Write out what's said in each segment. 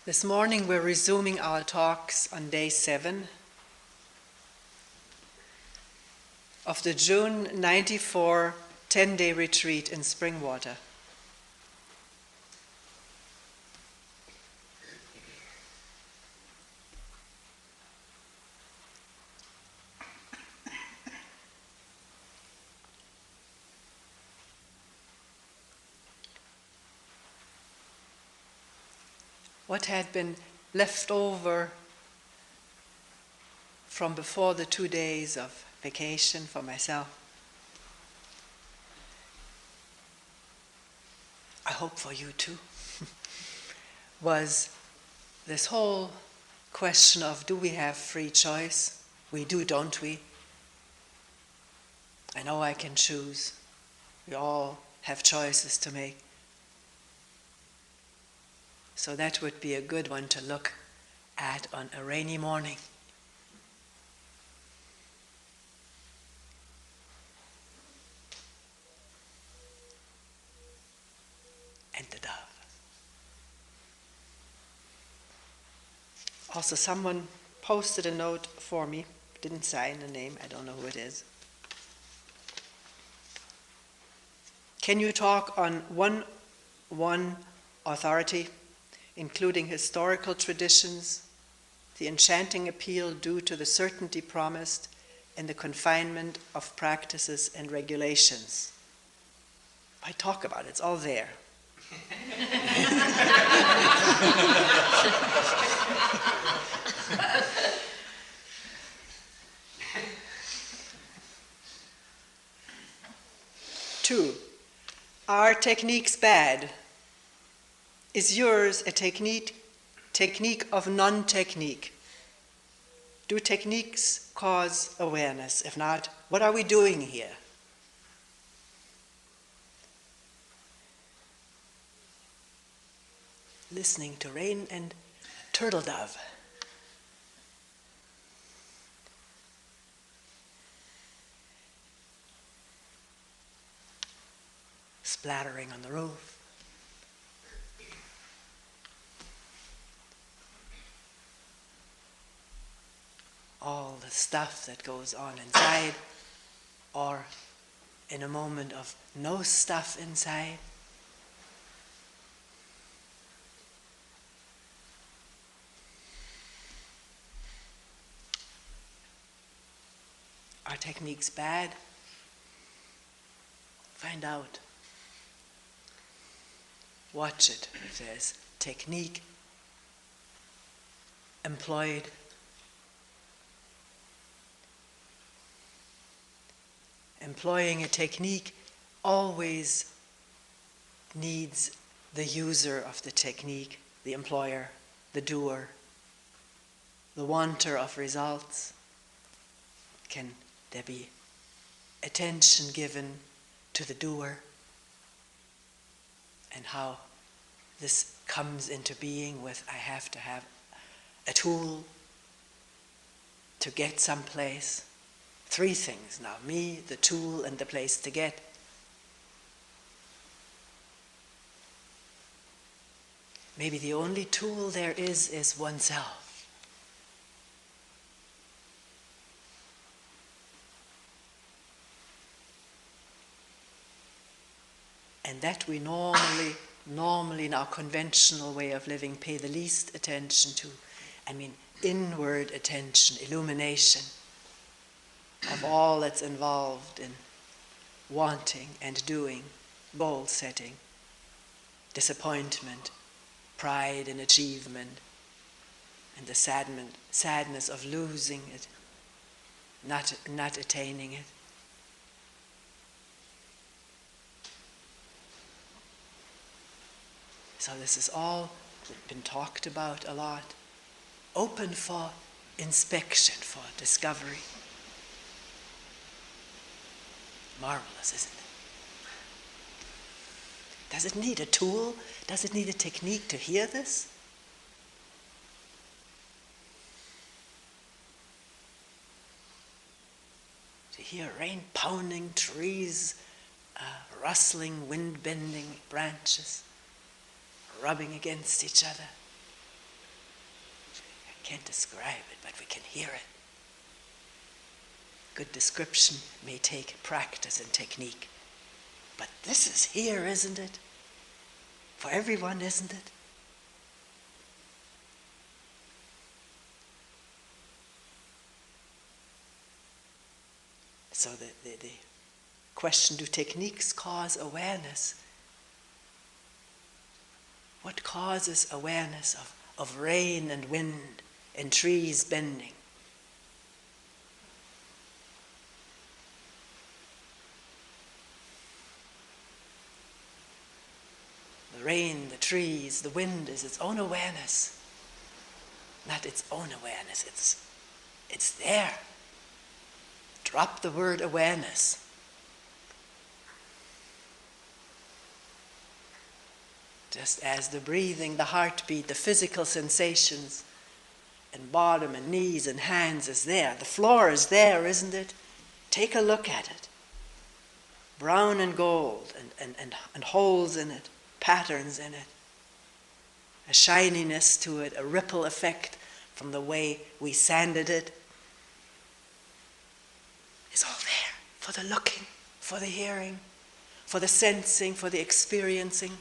This morning we're resuming our talks on day 7 of the June 94 10-day retreat in Springwater. What had been left over from before the 2 days of vacation for myself, I hope for you too, was this whole question of, do we have free choice? We do, don't we? I know I can choose. We all have choices to make. So that would be a good one to look at on a rainy morning. And the dove. Also, someone posted a note for me, didn't sign the name, I don't know who it is. Can you talk on one authority, including historical traditions, the enchanting appeal due to the certainty promised, and the confinement of practices and regulations? I talk about it, it's all there. Two, are techniques bad? Is yours a technique of non-technique? Do techniques cause awareness? If not, what are we doing here? Listening to rain and turtle dove. Splattering on the roof. All the stuff that goes on inside, or in a moment of no stuff inside. Are techniques bad? Find out. Watch it if there's technique employed. Employing a technique always needs the user of the technique, the employer, the doer, the wanter of results. Can there be attention given to the doer and how this comes into being with, I have to have a tool to get someplace? 3 things now, me, the tool, and the place to get. Maybe the only tool there is oneself. And that we normally in our conventional way of living pay the least attention to. I mean, inward attention, illumination of all that's involved in wanting and doing, goal setting, disappointment, pride in achievement, and the sadness of losing it, not attaining it. So this is all been talked about a lot, open for inspection, for discovery. Marvelous, isn't it? Does it need a tool? Does it need a technique to hear this? To hear rain pounding, trees rustling, wind bending branches, rubbing against each other. can't describe it, but we can hear it. Good description may take practice and technique. But this is here, isn't it? For everyone, isn't it? So the question, do techniques cause awareness? What causes awareness of rain and wind and trees bending? The rain, the trees, the wind is its own awareness. Not its own awareness, it's there. Drop the word awareness. Just as the breathing, the heartbeat, the physical sensations, and bottom and knees and hands is there. The floor is there, isn't it? Take a look at it. Brown and gold and holes in it, patterns in it. A shininess to it, a ripple effect from the way we sanded it. It's all there for the looking, for the hearing, for the sensing, for the experiencing,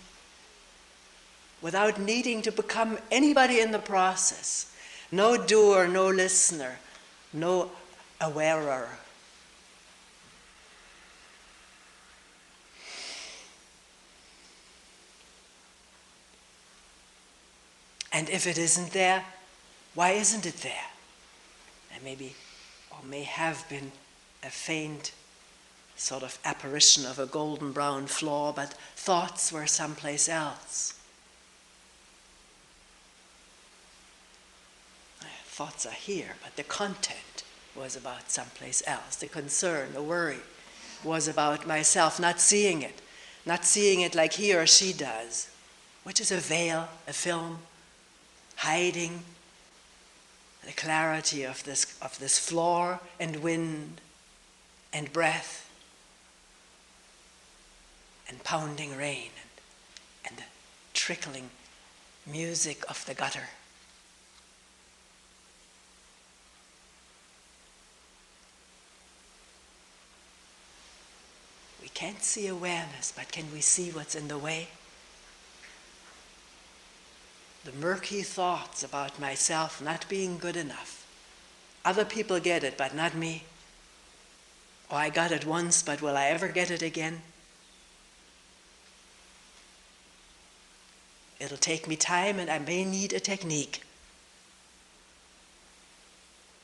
without needing to become anybody in the process. No doer, no listener, no awarer. And if it isn't there, why isn't it there? There may have been a faint sort of apparition of a golden brown floor, but thoughts were someplace else. Thoughts are here, but the content was about someplace else. The concern, the worry was about myself, not seeing it like he or she does, which is a veil, a film, hiding the clarity of this floor and wind and breath and pounding rain and the trickling music of the gutter. We can't see awareness, but can we see what's in the way? The murky thoughts about myself not being good enough. Other people get it, but not me. Or I got it once, but will I ever get it again? It'll take me time and I may need a technique.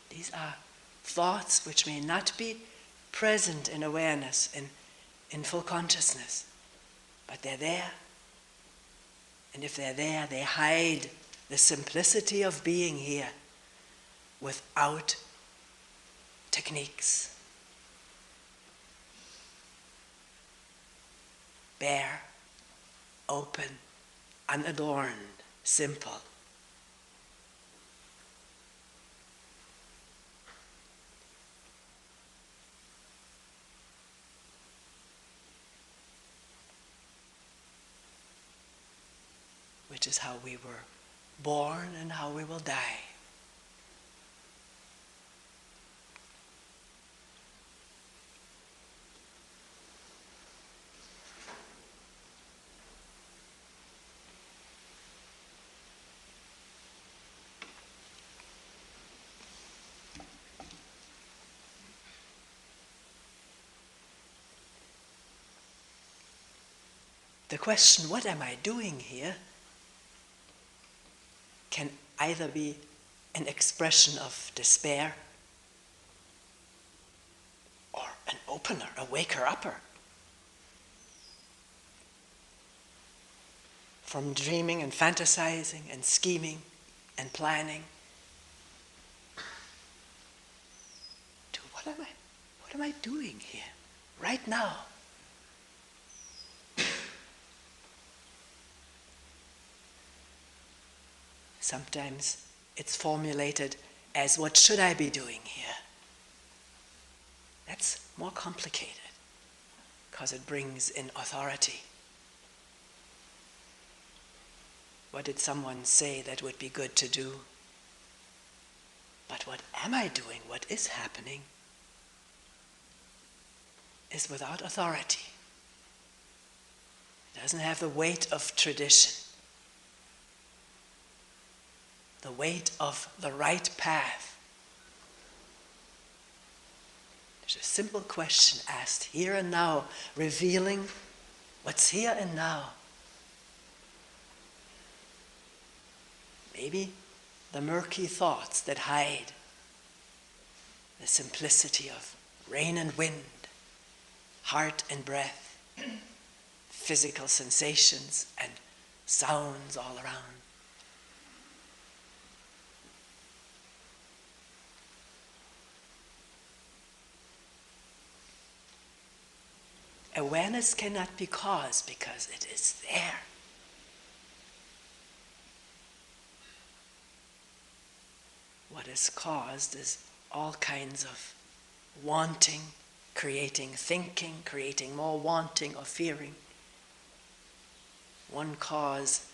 These are thoughts which may not be present in awareness, in full consciousness, but they're there. And if they're there, they hide the simplicity of being here without techniques. Bare, open, unadorned, simple. Which is how we were born and how we will die. The question, what am I doing here, can either be an expression of despair or an opener, a waker-upper. From dreaming and fantasizing and scheming and planning to what am I doing here, right now? Sometimes it's formulated as, what should I be doing here? That's more complicated because it brings in authority. What did someone say that would be good to do? But what am I doing, what is happening, is without authority. It doesn't have the weight of tradition, the weight of the right path. There's a simple question asked here and now, revealing what's here and now. Maybe the murky thoughts that hide the simplicity of rain and wind, heart and breath, physical sensations and sounds all around. Awareness cannot be caused because it is there. What is caused is all kinds of wanting, creating thinking, creating more wanting or fearing. One cause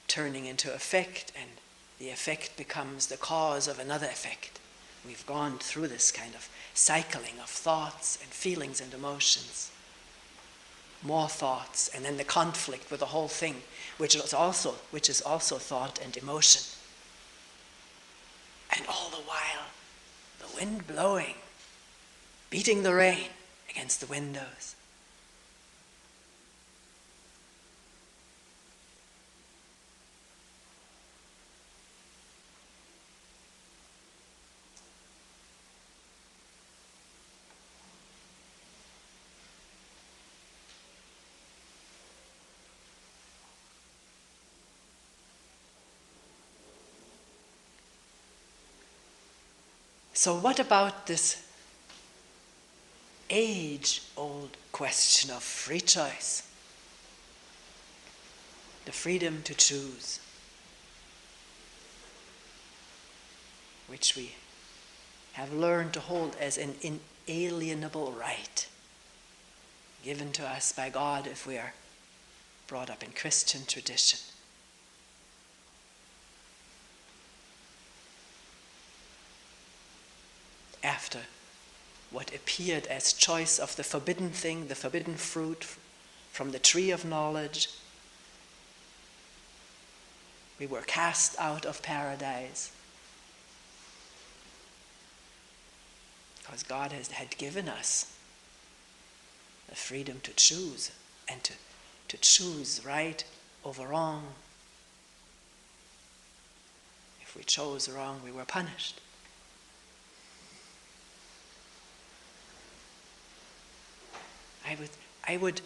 turning into effect, and the effect becomes the cause of another effect. We've gone through this kind of cycling of thoughts and feelings and emotions. More thoughts, and then the conflict with the whole thing, which is also thought and emotion. And all the while, the wind blowing, beating the rain against the windows. So what about this age-old question of free choice? The freedom to choose, which we have learned to hold as an inalienable right, given to us by God if we are brought up in Christian tradition. After what appeared as choice of the forbidden thing, the forbidden fruit from the tree of knowledge, we were cast out of paradise. Because God had given us the freedom to choose, and to choose right over wrong. If we chose wrong, we were punished. I would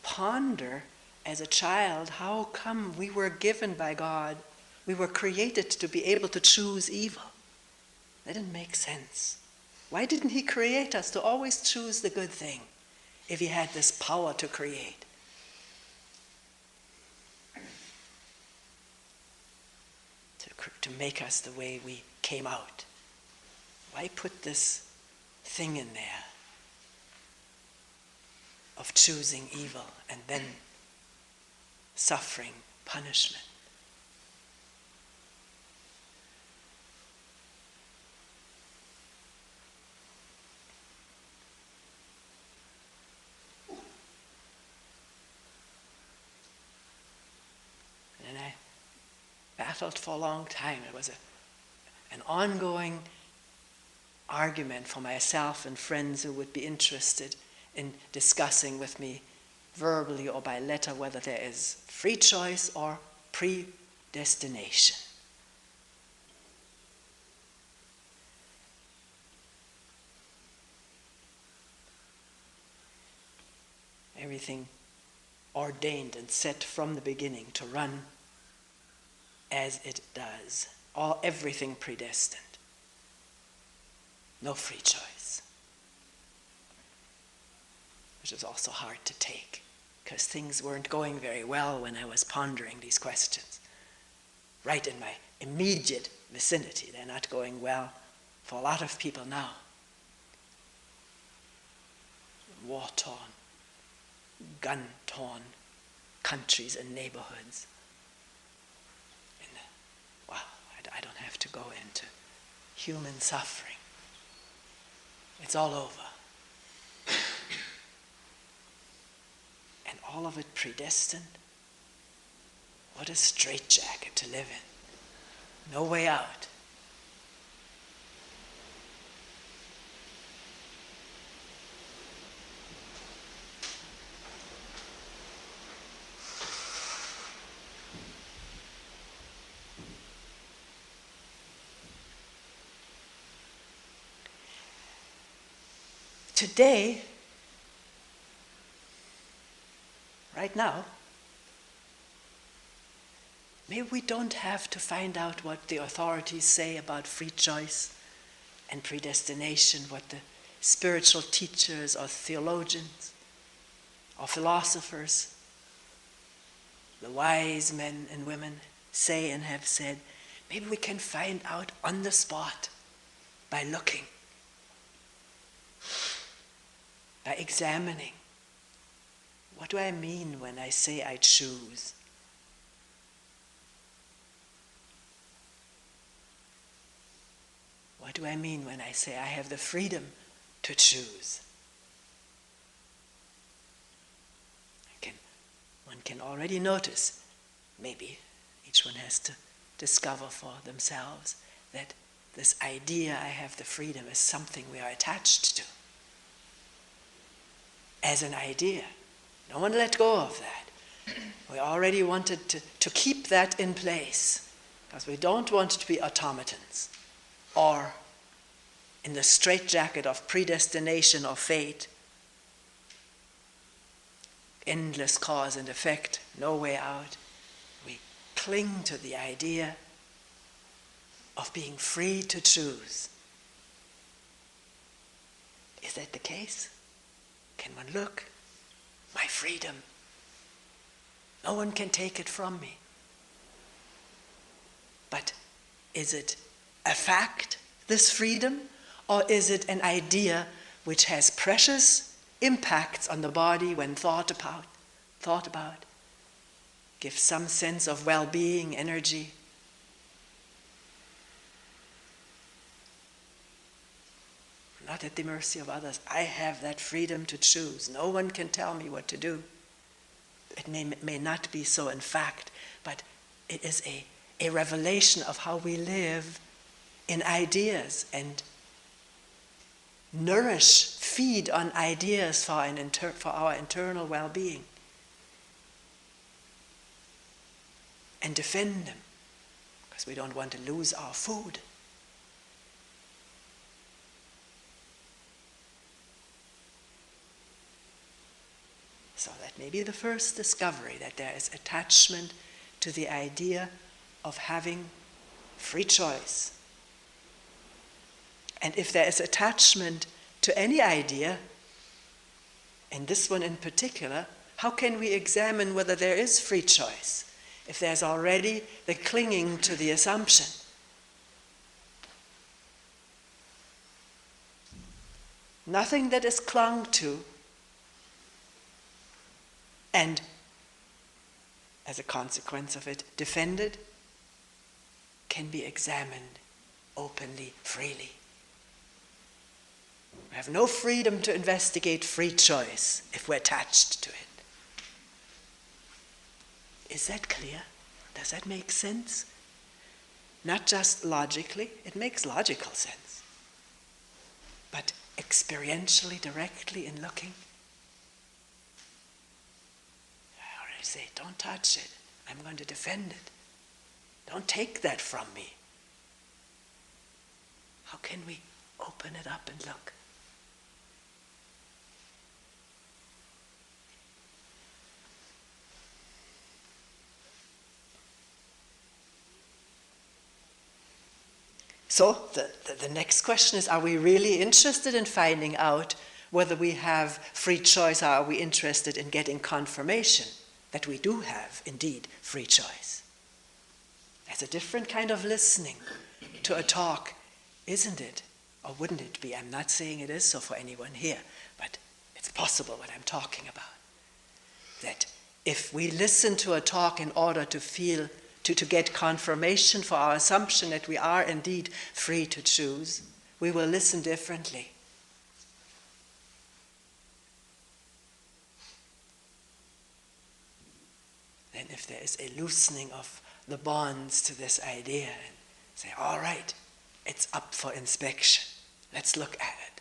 ponder as a child, how come we were given by God, we were created to be able to choose evil? That didn't make sense. Why didn't He create us to always choose the good thing if He had this power to create? To make us the way we came out. Why put this thing in there of choosing evil and then suffering punishment? And I battled for a long time. It was an ongoing argument for myself and friends who would be interested in discussing with me verbally or by letter whether there is free choice or predestination. Everything ordained and set from the beginning to run as it does. Everything predestined. No free choice. Which is also hard to take, because things weren't going very well when I was pondering these questions. Right in my immediate vicinity, they're not going well for a lot of people now. War-torn, gun-torn countries and neighborhoods. I don't have to go into human suffering. It's all over. And all of it predestined. What a straitjacket to live in. No way out. Today, right now, maybe we don't have to find out what the authorities say about free choice and predestination, what the spiritual teachers or theologians or philosophers, the wise men and women say and have said. Maybe we can find out on the spot by looking, by examining. What do I mean when I say I choose? What do I mean when I say I have the freedom to choose? One can already notice, maybe each one has to discover for themselves, that this idea I have the freedom is something we are attached to. As an idea. No one let go of that. We already wanted to keep that in place, because we don't want to be automatons or in the straitjacket of predestination or fate. Endless cause and effect, no way out. We cling to the idea of being free to choose. Is that the case? Can one look? My freedom. No one can take it from me. But is it a fact, this freedom, or is it an idea which has precious impacts on the body when thought about, gives some sense of well-being, energy? Not at the mercy of others. I have that freedom to choose. No one can tell me what to do. It may not be so in fact, but it is a revelation of how we live in ideas and feed on ideas for our internal well-being, and defend them, because we don't want to lose our food. So that may be the first discovery, that there is attachment to the idea of having free choice. And if there is attachment to any idea, and this one in particular, how can we examine whether there is free choice if there's already the clinging to the assumption? Nothing that is clung to and, as a consequence of it, defended, can be examined openly, freely. We have no freedom to investigate free choice if we're attached to it. Is that clear? Does that make sense? Not just logically, it makes logical sense, but experientially, directly in looking. I already say, don't touch it. I'm going to defend it. Don't take that from me. How can we open it up and look? So the next question is, are we really interested in finding out whether we have free choice, or are we interested in getting confirmation that we do have, indeed, free choice? That's a different kind of listening to a talk, isn't it? Or wouldn't it be? I'm not saying it is so for anyone here, but it's possible what I'm talking about. That if we listen to a talk in order to to get confirmation for our assumption that we are indeed free to choose, we will listen differently. Then if there is a loosening of the bonds to this idea, and say, all right, it's up for inspection. Let's look at it.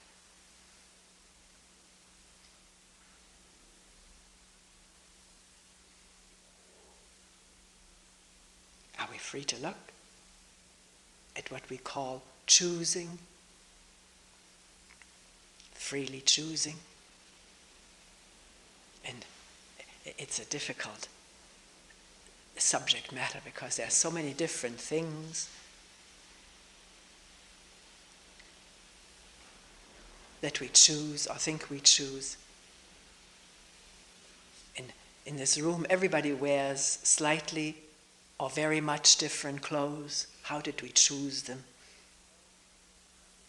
Are we free to look at what we call choosing? Freely choosing? And it's a difficult subject matter because there are so many different things that we choose or think we choose. In this room, everybody wears slightly or very much different clothes. How did we choose them?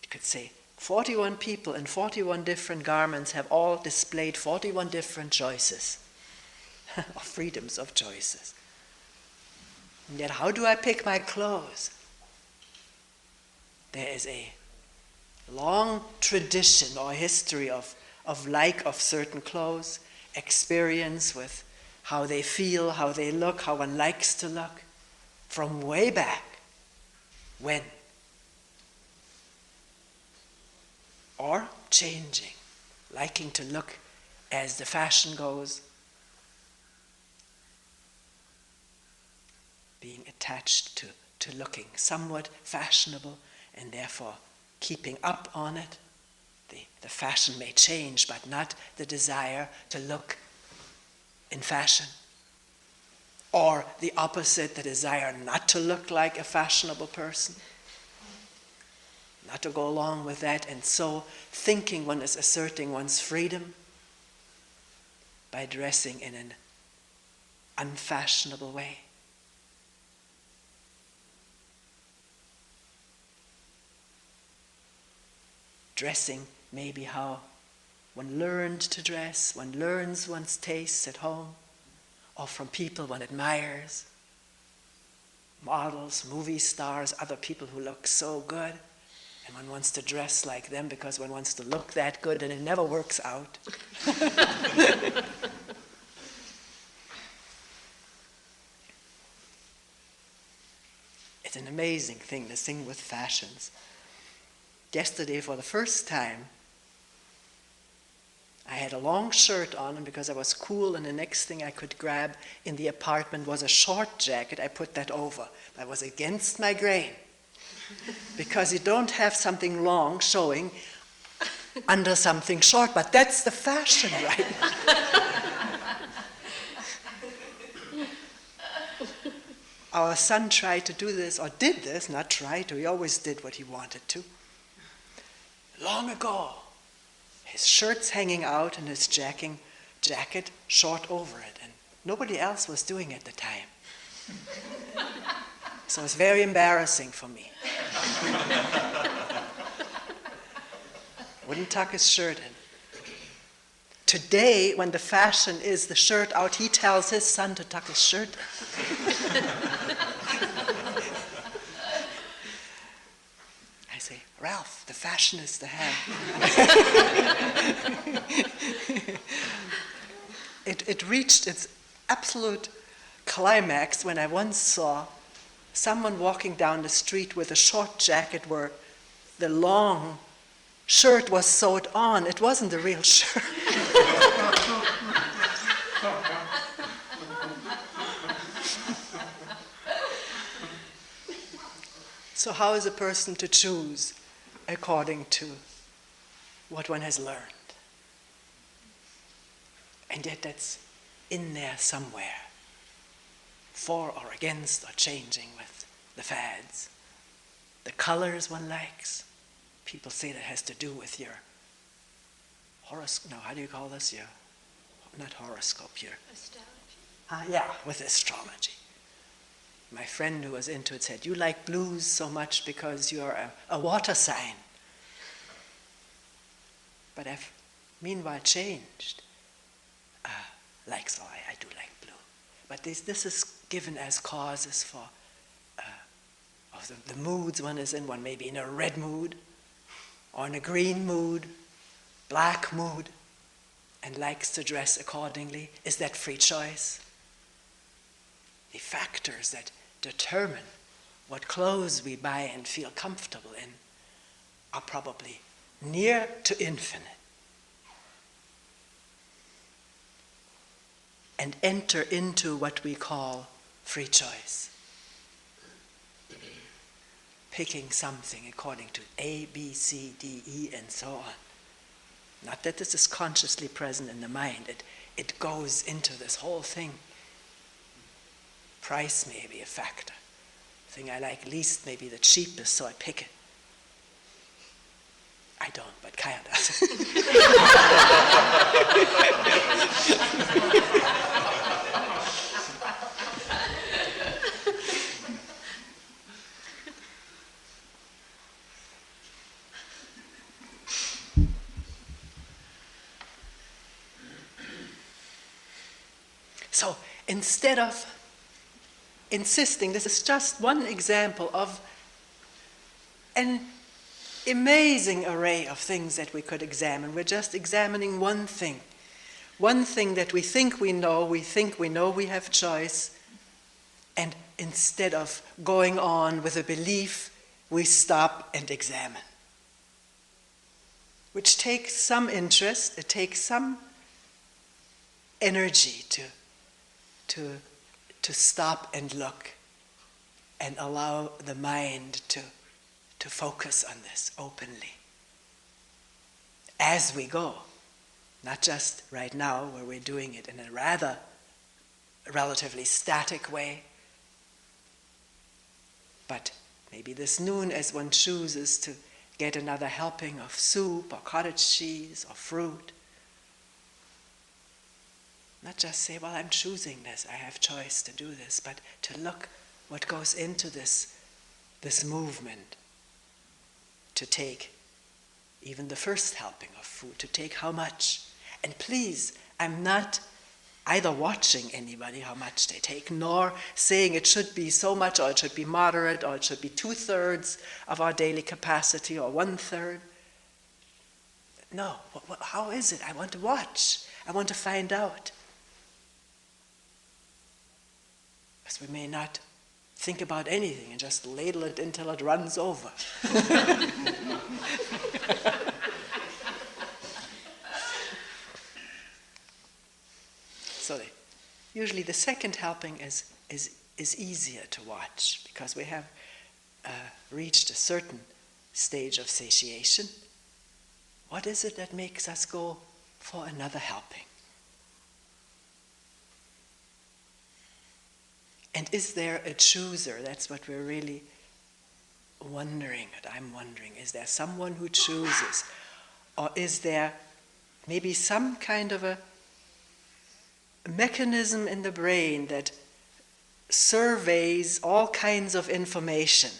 You could say 41 people in 41 different garments have all displayed 41 different choices, or freedoms of choices. And yet, how do I pick my clothes? There is a long tradition or history of like of certain clothes, experience with how they feel, how they look, how one likes to look, from way back when. Or changing, liking to look as the fashion goes, being attached to looking somewhat fashionable and therefore keeping up on it. The fashion may change, but not the desire to look in fashion. Or the opposite, the desire not to look like a fashionable person, not to go along with that, and so thinking one is asserting one's freedom by dressing in an unfashionable way. Dressing may be how one learned to dress, one learns one's tastes at home, or from people one admires, models, movie stars, other people who look so good, and one wants to dress like them because one wants to look that good, and it never works out. It's an amazing thing, this thing with fashions. Yesterday, for the first time, I had a long shirt on, and because I was cool, and the next thing I could grab in the apartment was a short jacket, I put that over. I was against my grain, because you don't have something long showing under something short, but that's the fashion right now. Our son tried to do this, or did this, not tried to, he always did what he wanted to. Long ago, his shirt's hanging out and his jacket short over it, and nobody else was doing it at the time. So it's very embarrassing for me. Wouldn't tuck his shirt in. Today, when the fashion is the shirt out, he tells his son to tuck his shirt in. I say, Ralph, the fashion is to have. It reached its absolute climax when I once saw someone walking down the street with a short jacket where the long shirt was sewed on. It wasn't a real shirt. So how is a person to choose according to what one has learned? And yet that's in there somewhere, for or against or changing with the fads. The colors one likes, people say that has to do with your horoscope. No, how do you call this? Your, not horoscope, your... Astrology. Yeah, with astrology. My friend who was into it said, you like blues so much because you're a water sign. But I've meanwhile changed. I do like blue. But this is given as causes for of the moods one is in. One may be in a red mood, or in a green mood, black mood, and likes to dress accordingly. Is that free choice? The factors that determine what clothes we buy and feel comfortable in are probably near to infinite, and enter into what we call free choice. Picking something according to A, B, C, D, E, and so on. Not that this is consciously present in the mind. It goes into this whole thing. Price may be a factor. The thing I like least may be the cheapest, so I pick it. I don't, but Kaya does. So instead of insisting, this is just one example of an amazing array of things that we could examine. We're just examining one thing that we think we know we have choice, and instead of going on with a belief, we stop and examine. Which takes some interest, it takes some energy to stop and look and allow the mind to focus on this openly as we go, not just right now where we're doing it in a rather relatively static way, but maybe this noon as one chooses to get another helping of soup or cottage cheese or fruit. Not just say, well, I'm choosing this, I have choice to do this, but to look what goes into this movement, to take even the first helping of food, to take how much. And please, I'm not either watching anybody how much they take, nor saying it should be so much, or it should be moderate, or it should be 2/3 of our daily capacity, or 1/3. No, how is it? I want to watch. I want to find out. Because we may not think about anything and just ladle it until it runs over. So usually the second helping is easier to watch, because we have reached a certain stage of satiation. What is it that makes us go for another helping? And is there a chooser? That's what we're really wondering, and I'm wondering. Is there someone who chooses? Or is there maybe some kind of a mechanism in the brain that surveys all kinds of information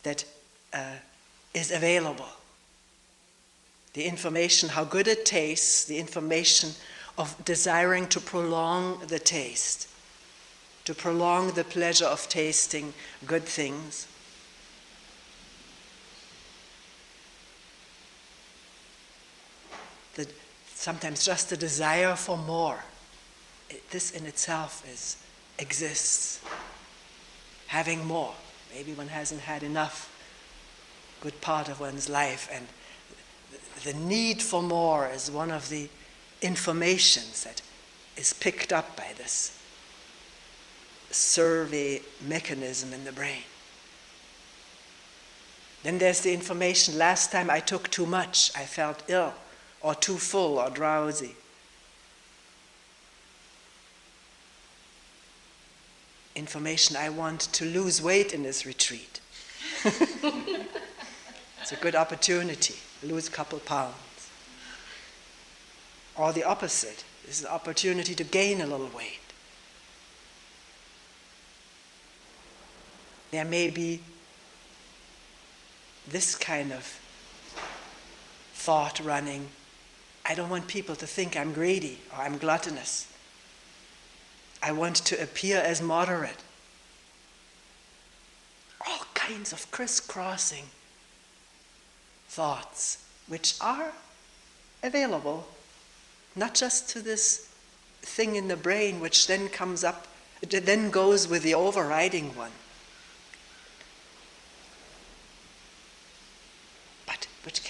that is available? The information how good it tastes, the information of desiring to prolong the taste, to prolong the pleasure of tasting good things. Sometimes just the desire for more. This in itself exists. Having more. Maybe one hasn't had enough good part of one's life, and the need for more is one of the informations that is picked up by this survey mechanism in the brain. Then there's the information, last time I took too much, I felt ill, or too full, or drowsy. Information, I want to lose weight in this retreat. It's a good opportunity, lose a couple pounds. Or the opposite, this is an opportunity to gain a little weight. There may be this kind of thought running, I don't want people to think I'm greedy or I'm gluttonous. I want to appear as moderate. All kinds of crisscrossing thoughts which are available, not just to this thing in the brain which then comes up, then goes with the overriding one, but which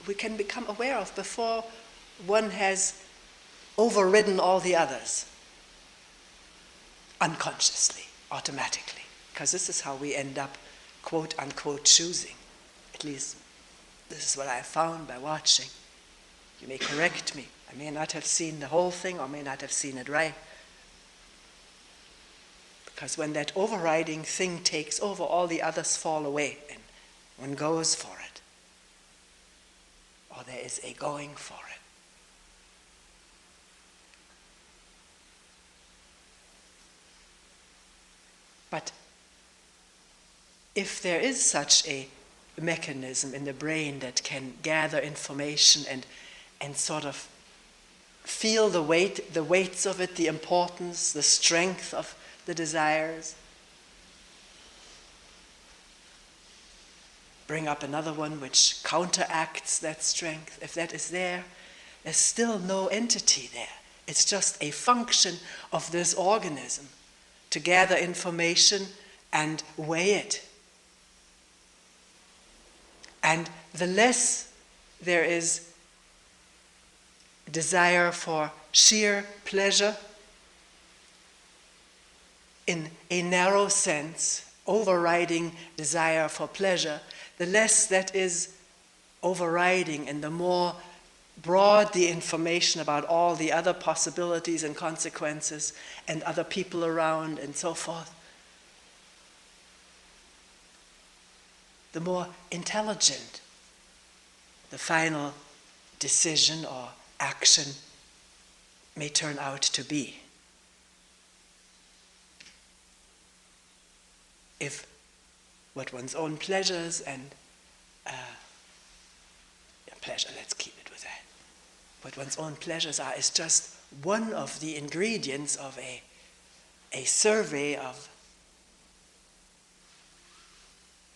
we can become aware of before one has overridden all the others, unconsciously, automatically. Because this is how we end up, quote unquote, choosing. At least this is what I found by watching. You may correct me. I may not have seen the whole thing or may not have seen it right. Because when that overriding thing takes over, all the others fall away and one goes for it. Or there is a going for it. But if there is such a mechanism in the brain that can gather information and sort of feel the weights of it, the importance, the strength of the desires, bring up another one which counteracts that strength. If that is there, there's still no entity there. It's just a function of this organism to gather information and weigh it. And the less there is desire for sheer pleasure, in a narrow sense, overriding desire for pleasure, the less that is overriding and the more broad the information about all the other possibilities and consequences and other people around and so forth, the more intelligent the final decision or action may turn out to be. If what one's own pleasures and pleasure, let's keep it with that. What one's own pleasures are is just one of the ingredients of a survey of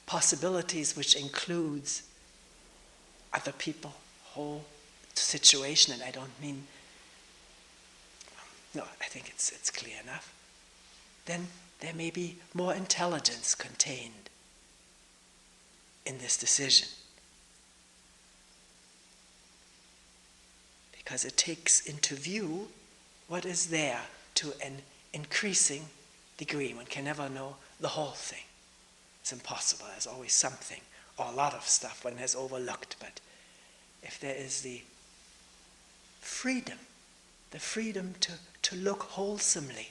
possibilities which includes other people, whole situation, and I don't mean, no, I think it's clear enough. Then there may be more intelligence contained in this decision. Because it takes into view what is there to an increasing degree. One can never know the whole thing. It's impossible. There's always something or a lot of stuff one has overlooked. But if there is the freedom to look wholesomely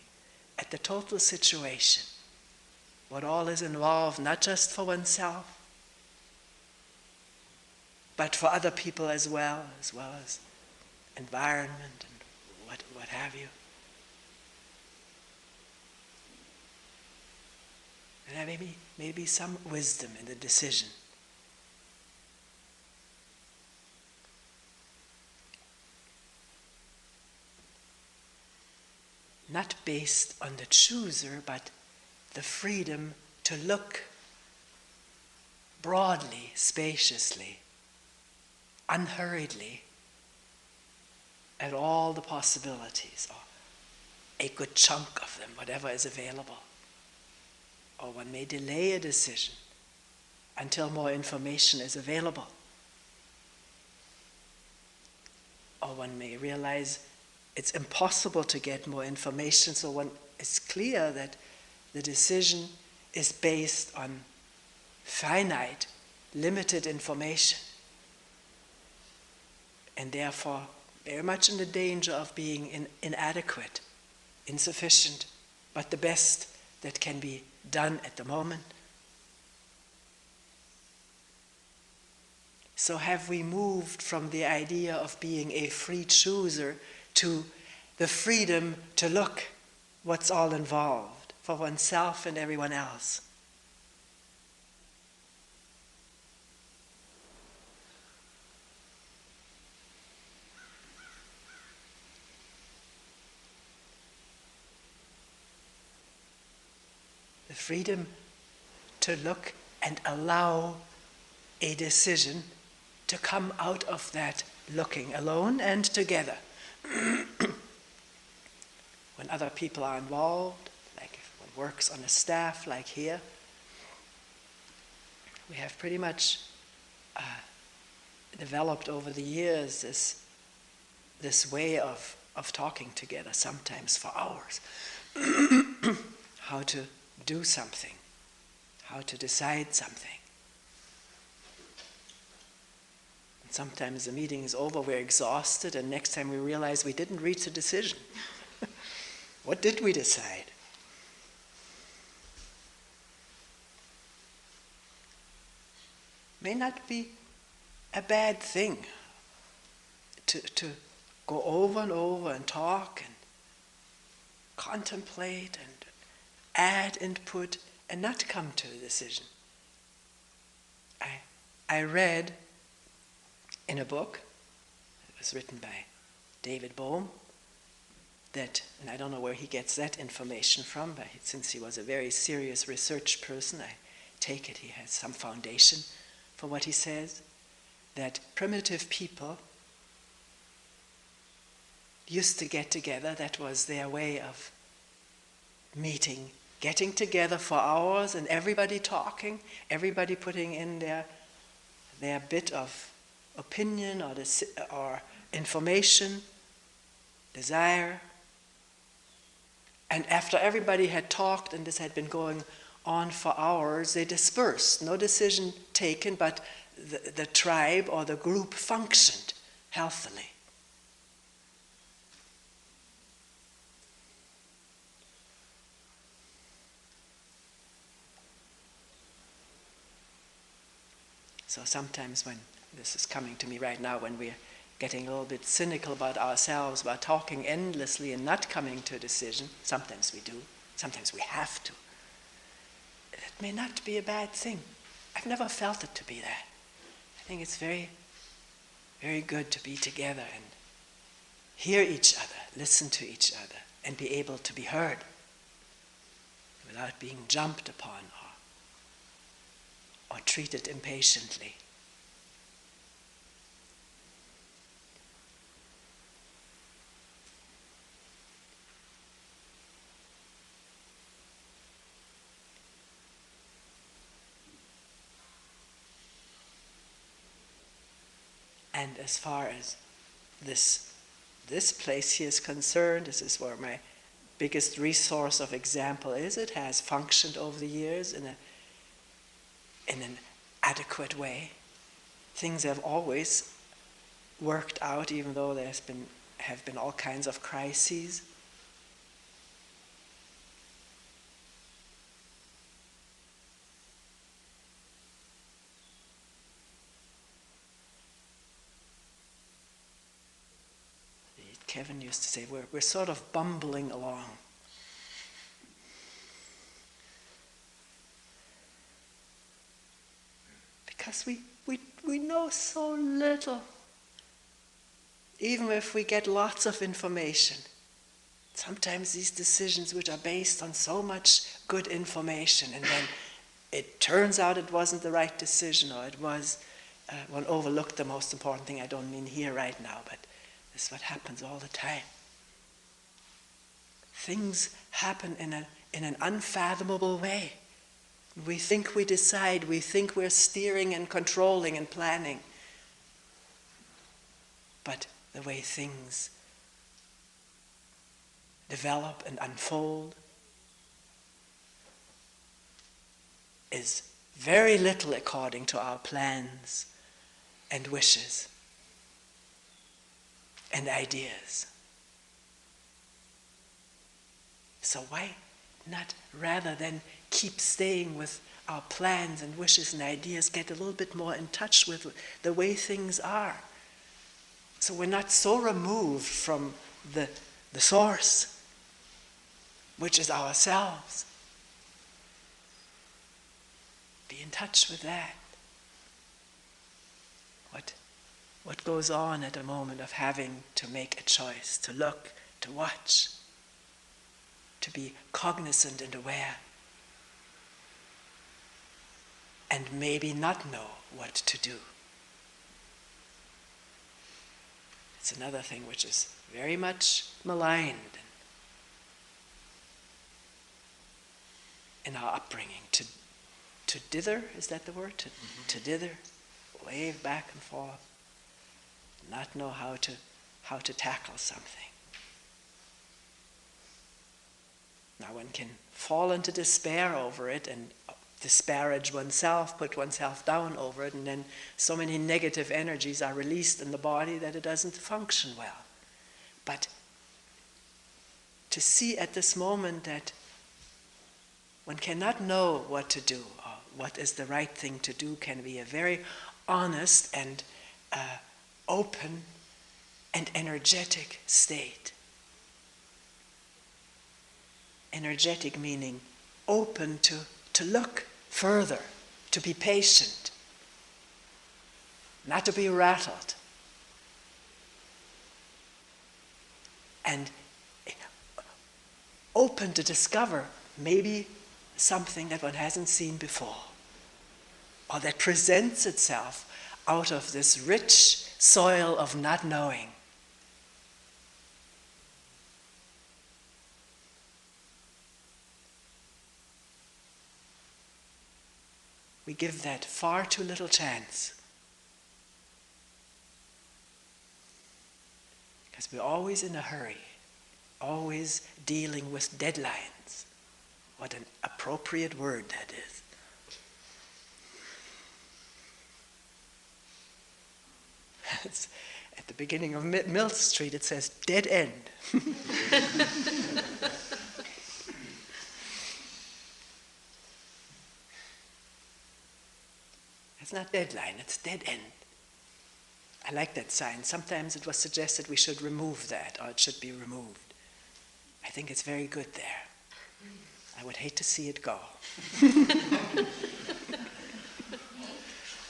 at the total situation, what all is involved, not just for oneself, but for other people as well as environment and what have you. And there may be some wisdom in the decision. Not based on the chooser, but the freedom to look broadly, spaciously, unhurriedly at all the possibilities, or a good chunk of them, whatever is available. Or one may delay a decision until more information is available. Or one may realize it's impossible to get more information, so one is clear that the decision is based on finite, limited information, and therefore very much in the danger of being inadequate, insufficient, but the best that can be done at the moment. So have we moved from the idea of being a free chooser to the freedom to look what's all involved for oneself and everyone else? freedom to look and allow a decision to come out of that looking alone and together. When other people are involved, like if one works on a staff like here, we have pretty much developed over the years this way of talking together, sometimes for hours. How to do something, how to decide something. And sometimes the meeting is over, we're exhausted, and next time we realize we didn't reach a decision. What did we decide? May not be a bad thing to go over and over and talk and contemplate and add input and not come to a decision. I read in a book, it was written by David Bohm, that, and I don't know where he gets that information from, but since he was a very serious research person, I take it he has some foundation for what he says, that primitive people used to get together. That was their way of meeting, getting together for hours and everybody talking, everybody putting in their bit of opinion or information, desire. And after everybody had talked and this had been going on for hours, they dispersed. No decision taken, but the tribe or the group functioned healthily. So sometimes when, this is coming to me right now, when we're getting a little bit cynical about ourselves, about talking endlessly and not coming to a decision, sometimes we do, sometimes we have to. It may not be a bad thing. I've never felt it to be that. I think it's very, very good to be together and hear each other, listen to each other, and be able to be heard without being jumped upon or treated impatiently. And as far as this place here is concerned, this is where my biggest resource of example is. It has functioned over the years in an adequate way. Things have always worked out, even though have been all kinds of crises. Kevin used to say, we're sort of bumbling along. Because we know so little. Even if we get lots of information, sometimes these decisions which are based on so much good information, and then it turns out it wasn't the right decision, or it was, one overlooked the most important thing. I don't mean here right now, but this is what happens all the time. Things happen in an unfathomable way. We think we decide, we think we're steering and controlling and planning. But the way things develop and unfold is very little according to our plans and wishes and ideas. So why not, rather than keep staying with our plans and wishes and ideas, get a little bit more in touch with the way things are? So we're not so removed from the source, which is ourselves. Be in touch with that. What goes on at a moment of having to make a choice, to look, to watch, to be cognizant and aware. and maybe not know what to do. It's another thing which is very much maligned in our upbringing. To dither, is that the word? To dither, wave back and forth, not know how to tackle something. Now one can fall into despair over it and disparage oneself, put oneself down over it, and then so many negative energies are released in the body that it doesn't function well. But to see at this moment that one cannot know what to do or what is the right thing to do can be a very honest and open and energetic state. Energetic meaning open to look further, to be patient, not to be rattled. And open to discover maybe something that one hasn't seen before, or that presents itself out of this rich soil of not knowing. We give that far too little chance. Because we're always in a hurry, always dealing with deadlines. What an appropriate word that is. It's at the beginning of Mill Street it says dead end. It's not deadline, it's dead end. I like that sign. Sometimes it was suggested we should remove that, or it should be removed. I think it's very good there. I would hate to see it go. The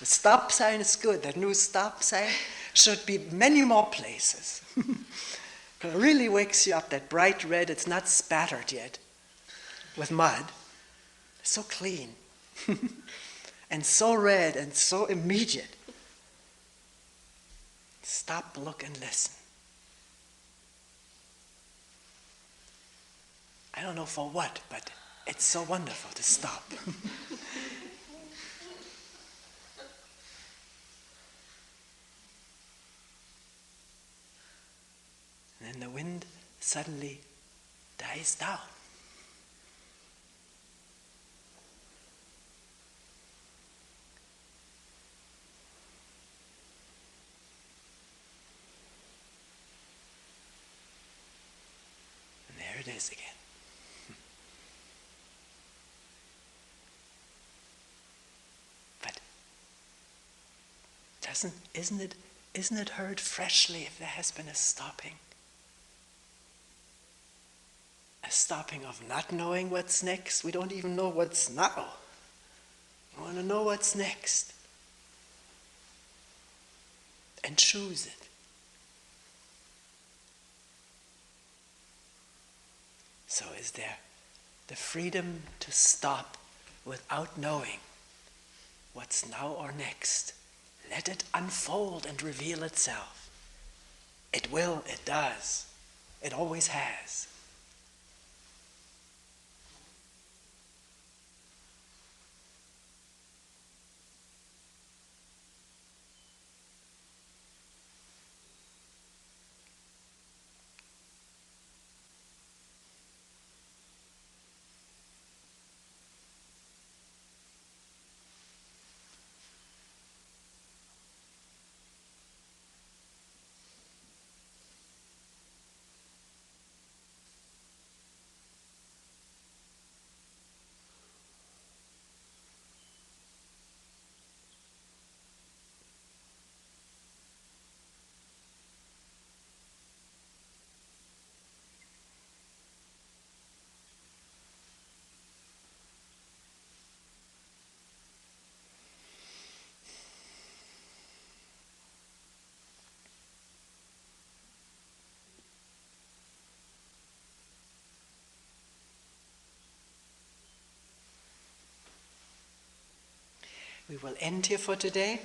stop sign is good. That new stop sign should be many more places. It really wakes you up, that bright red. It's not spattered yet with mud. It's so clean. And so red and so immediate. Stop, look, and listen. I don't know for what, but it's so wonderful to stop. And then the wind suddenly dies down. And there it is again. But isn't it heard freshly if there has been a stopping? A stopping of not knowing what's next. We don't even know what's now. We want to know what's next. And choose it. So is there the freedom to stop without knowing what's now or next? Let it unfold and reveal itself. It will, it does. It always has. We will end here for today.